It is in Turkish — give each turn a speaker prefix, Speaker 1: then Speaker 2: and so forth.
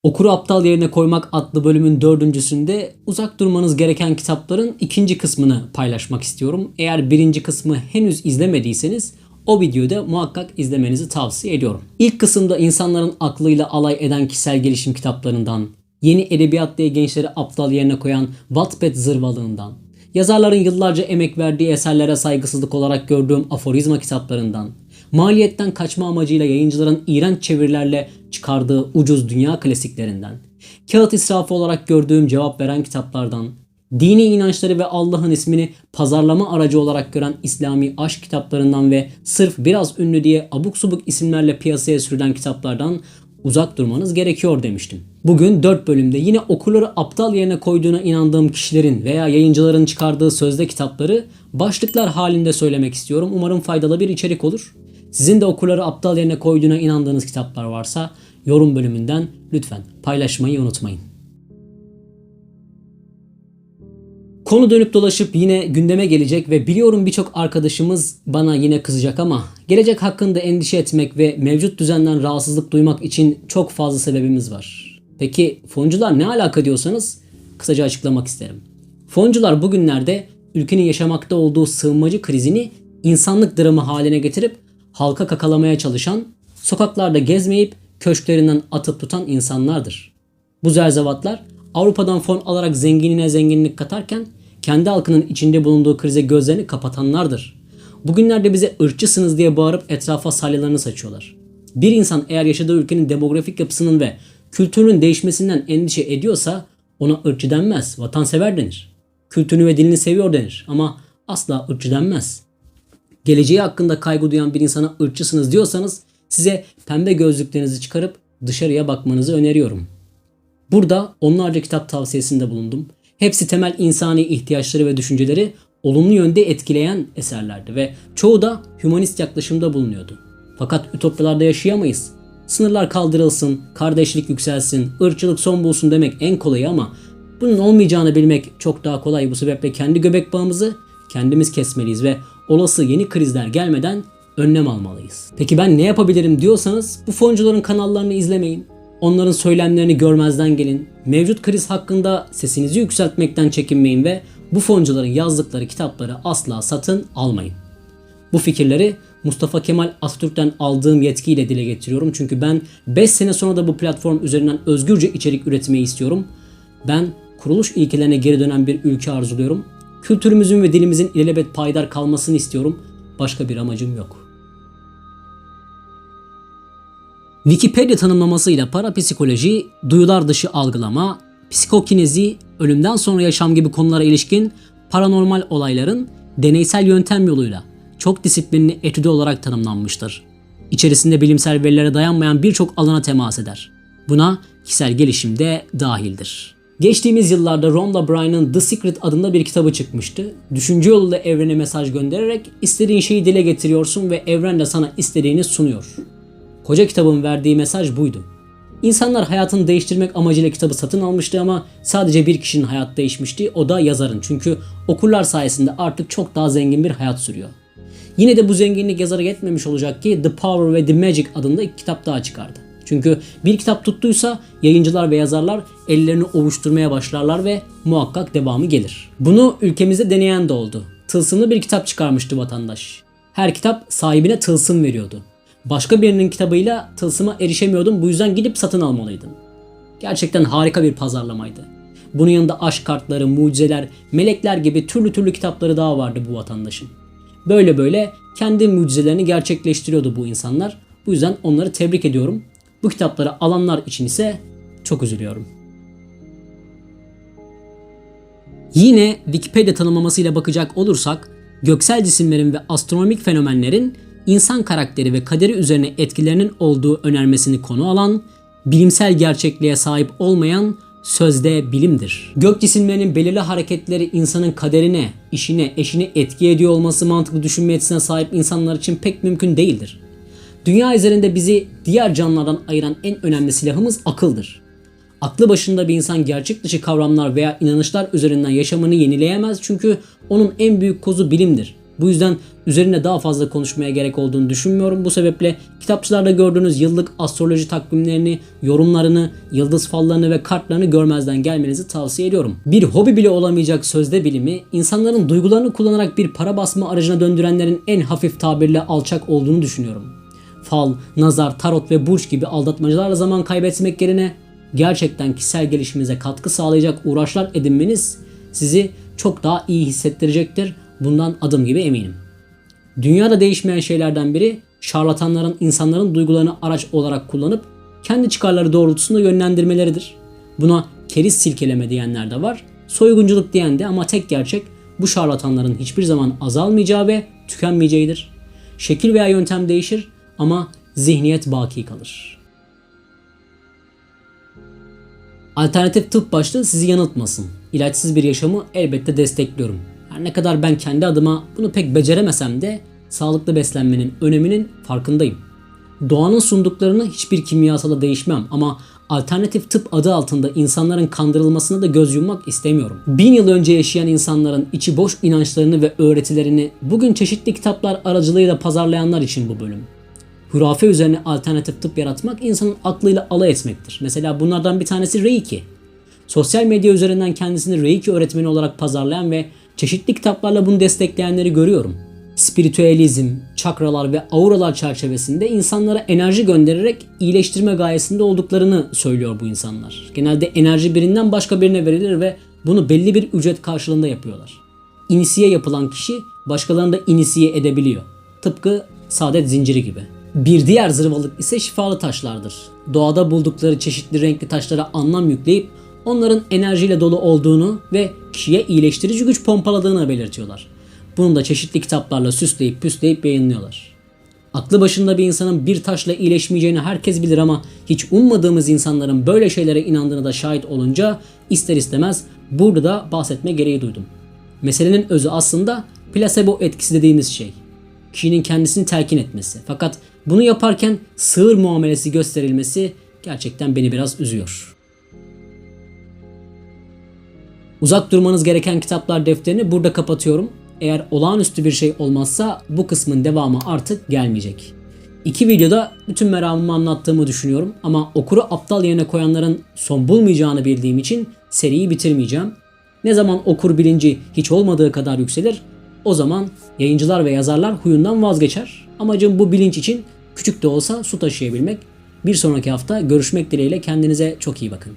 Speaker 1: Okuru aptal yerine koymak adlı bölümün dördüncüsünde uzak durmanız gereken kitapların ikinci kısmını paylaşmak istiyorum. Eğer birinci kısmı henüz izlemediyseniz o videoyu da muhakkak izlemenizi tavsiye ediyorum. İlk kısımda insanların aklıyla alay eden kişisel gelişim kitaplarından, yeni edebiyat diye gençleri aptal yerine koyan Wattpad zırvalığından, yazarların yıllarca emek verdiği eserlere saygısızlık olarak gördüğüm aforizma kitaplarından, maliyetten kaçma amacıyla yayıncıların iğrenç çevirilerle çıkardığı ucuz dünya klasiklerinden, kağıt israfı olarak gördüğüm cevap veren kitaplardan, dini inançları ve Allah'ın ismini pazarlama aracı olarak gören İslami aşk kitaplarından ve sırf biraz ünlü diye abuk subuk isimlerle piyasaya sürülen kitaplardan uzak durmanız gerekiyor demiştim. Bugün 4 bölümde yine okurları aptal yerine koyduğuna inandığım kişilerin veya yayıncıların çıkardığı sözde kitapları başlıklar halinde söylemek istiyorum. Umarım faydalı bir içerik olur. Sizin de okurları aptal yerine koyduğuna inandığınız kitaplar varsa yorum bölümünden lütfen paylaşmayı unutmayın. Konu dönüp dolaşıp yine gündeme gelecek ve biliyorum birçok arkadaşımız bana yine kızacak ama gelecek hakkında endişe etmek ve mevcut düzenden rahatsızlık duymak için çok fazla sebebimiz var. Peki foncular ne alaka diyorsanız kısaca açıklamak isterim. Foncular bugünlerde ülkenin yaşamakta olduğu sığınmacı krizini insanlık dramı haline getirip halka kakalamaya çalışan, sokaklarda gezmeyip köşklerinden atıp tutan insanlardır. Bu zerzevatlar Avrupa'dan fon alarak zenginine zenginlik katarken kendi halkının içinde bulunduğu krize gözlerini kapatanlardır. Bugünlerde bize ırkçısınız diye bağırıp etrafa salyalarını saçıyorlar. Bir insan eğer yaşadığı ülkenin demografik yapısının ve kültürünün değişmesinden endişe ediyorsa ona ırkçı denmez, vatansever denir. Kültürünü ve dilini seviyor denir ama asla ırkçı denmez. Geleceği hakkında kaygı duyan bir insana ırkçısınız diyorsanız size pembe gözlüklerinizi çıkarıp dışarıya bakmanızı öneriyorum. Burada onlarca kitap tavsiyesinde bulundum. Hepsi temel insani ihtiyaçları ve düşünceleri olumlu yönde etkileyen eserlerdi ve çoğu da hümanist yaklaşımda bulunuyordu. Fakat ütopyalarda yaşayamayız. Sınırlar kaldırılsın, kardeşlik yükselsin, ırkçılık son bulsun demek en kolayı ama bunun olmayacağını bilmek çok daha kolay. Bu sebeple kendi göbek bağımızı kendimiz kesmeliyiz ve olası yeni krizler gelmeden önlem almalıyız. Peki ben ne yapabilirim diyorsanız bu foncuların kanallarını izlemeyin. Onların söylemlerini görmezden gelin. Mevcut kriz hakkında sesinizi yükseltmekten çekinmeyin ve bu foncuların yazdıkları kitapları asla satın almayın. Bu fikirleri Mustafa Kemal Atatürk'ten aldığım yetkiyle dile getiriyorum. Çünkü ben 5 sene sonra da bu platform üzerinden özgürce içerik üretmeyi istiyorum. Ben kuruluş ilkelerine geri dönen bir ülke arzuluyorum. Kültürümüzün ve dilimizin ilelebet payidar kalmasını istiyorum. Başka bir amacım yok. Wikipedia tanımlamasıyla parapsikoloji, duyular dışı algılama, psikokinezi, ölümden sonra yaşam gibi konulara ilişkin paranormal olayların deneysel yöntem yoluyla çok disiplinli etüdü olarak tanımlanmıştır. İçerisinde bilimsel verilere dayanmayan birçok alana temas eder. Buna kişisel gelişim de dahildir. Geçtiğimiz yıllarda Rhonda Byrne'ın The Secret adında bir kitabı çıkmıştı. Düşünce yoluyla evrene mesaj göndererek istediğin şeyi dile getiriyorsun ve evren de sana istediğini sunuyor. Koca kitabın verdiği mesaj buydu. İnsanlar hayatını değiştirmek amacıyla kitabı satın almıştı ama sadece bir kişinin hayatı değişmişti, o da yazarın. Çünkü okurlar sayesinde artık çok daha zengin bir hayat sürüyor. Yine de bu zenginlik yazara yetmemiş olacak ki The Power ve The Magic adında 2 kitap daha çıkardı. Çünkü bir kitap tuttuysa yayıncılar ve yazarlar ellerini ovuşturmaya başlarlar ve muhakkak devamı gelir. Bunu ülkemizde deneyen de oldu. Tılsımlı bir kitap çıkarmıştı vatandaş. Her kitap sahibine tılsım veriyordu. Başka birinin kitabıyla tılsıma erişemiyordum, bu yüzden gidip satın almalıydım. Gerçekten harika bir pazarlamaydı. Bunun yanında aşk kartları, mucizeler, melekler gibi türlü türlü kitapları daha vardı bu vatandaşın. Böyle böyle kendi mucizelerini gerçekleştiriyordu bu insanlar. Bu yüzden onları tebrik ediyorum. Bu kitapları alanlar için ise çok üzülüyorum. Yine Wikipedia tanımlamasıyla bakacak olursak, göksel cisimlerin ve astronomik fenomenlerin insan karakteri ve kaderi üzerine etkilerinin olduğu önermesini konu alan, bilimsel gerçekliğe sahip olmayan sözde bilimdir. Gök cisimlerinin belirli hareketleri insanın kaderine, işine, eşine etki ediyor olması mantıklı düşünme yetisine sahip insanlar için pek mümkün değildir. Dünya üzerinde bizi diğer canlılardan ayıran en önemli silahımız akıldır. Aklı başında bir insan gerçek dışı kavramlar veya inanışlar üzerinden yaşamını yenileyemez çünkü onun en büyük kozu bilimdir. Bu yüzden üzerine daha fazla konuşmaya gerek olduğunu düşünmüyorum. Bu sebeple kitapçılarda gördüğünüz yıllık astroloji takvimlerini, yorumlarını, yıldız fallarını ve kartlarını görmezden gelmenizi tavsiye ediyorum. Bir hobi bile olamayacak sözde bilimi, insanların duygularını kullanarak bir para basma aracına döndürenlerin en hafif tabirle alçak olduğunu düşünüyorum. Fal, nazar, tarot ve burç gibi aldatmacalarla zaman kaybetmek yerine gerçekten kişisel gelişiminize katkı sağlayacak uğraşlar edinmeniz sizi çok daha iyi hissettirecektir. Bundan adım gibi eminim. Dünyada değişmeyen şeylerden biri şarlatanların insanların duygularını araç olarak kullanıp kendi çıkarları doğrultusunda yönlendirmeleridir. Buna keriz silkeleme diyenler de var, soygunculuk diyen de, ama tek gerçek bu şarlatanların hiçbir zaman azalmayacağı ve tükenmeyeceğidir. Şekil veya yöntem değişir ama zihniyet baki kalır. Alternatif tıp başlığı sizi yanıltmasın. İlaçsız bir yaşamı elbette destekliyorum. Her ne kadar ben kendi adıma bunu pek beceremesem de sağlıklı beslenmenin öneminin farkındayım. Doğanın sunduklarını hiçbir kimyasala değişmem ama alternatif tıp adı altında insanların kandırılmasına da göz yummak istemiyorum. 1000 yıl önce yaşayan insanların içi boş inançlarını ve öğretilerini bugün çeşitli kitaplar aracılığıyla pazarlayanlar için bu bölüm. Hurafe üzerine alternatif tıp yaratmak insanın aklıyla alay etmektir. Mesela bunlardan bir tanesi Reiki. Sosyal medya üzerinden kendisini Reiki öğretmeni olarak pazarlayan ve çeşitli kitaplarla bunu destekleyenleri görüyorum. Spiritüelizm, çakralar ve auralar çerçevesinde insanlara enerji göndererek iyileştirme gayesinde olduklarını söylüyor bu insanlar. Genelde enerji birinden başka birine verilir ve bunu belli bir ücret karşılığında yapıyorlar. İnisiye yapılan kişi başkalarını da inisiye edebiliyor. Tıpkı saadet zinciri gibi. Bir diğer zırvalık ise şifalı taşlardır. Doğada buldukları çeşitli renkli taşlara anlam yükleyip onların enerjiyle dolu olduğunu ve kişiye iyileştirici güç pompaladığını belirtiyorlar. Bunu da çeşitli kitaplarla süsleyip püsleyip yayınlıyorlar. Aklı başında bir insanın bir taşla iyileşmeyeceğini herkes bilir ama hiç ummadığımız insanların böyle şeylere inandığını da şahit olunca ister istemez burada da bahsetme gereği duydum. Meselenin özü aslında plasebo etkisi dediğimiz şey. Kişinin kendisini telkin etmesi. Fakat bunu yaparken sığır muamelesi gösterilmesi gerçekten beni biraz üzüyor. Uzak durmanız gereken kitaplar defterini burada kapatıyorum. Eğer olağanüstü bir şey olmazsa bu kısmın devamı artık gelmeyecek. 2 videoda bütün meramımı anlattığımı düşünüyorum ama okuru aptal yerine koyanların son bulmayacağını bildiğim için seriyi bitirmeyeceğim. Ne zaman okur bilinci hiç olmadığı kadar yükselir, o zaman yayıncılar ve yazarlar huyundan vazgeçer. Amacım bu bilinç için küçük de olsa su taşıyabilmek. Bir sonraki hafta görüşmek dileğiyle, kendinize çok iyi bakın.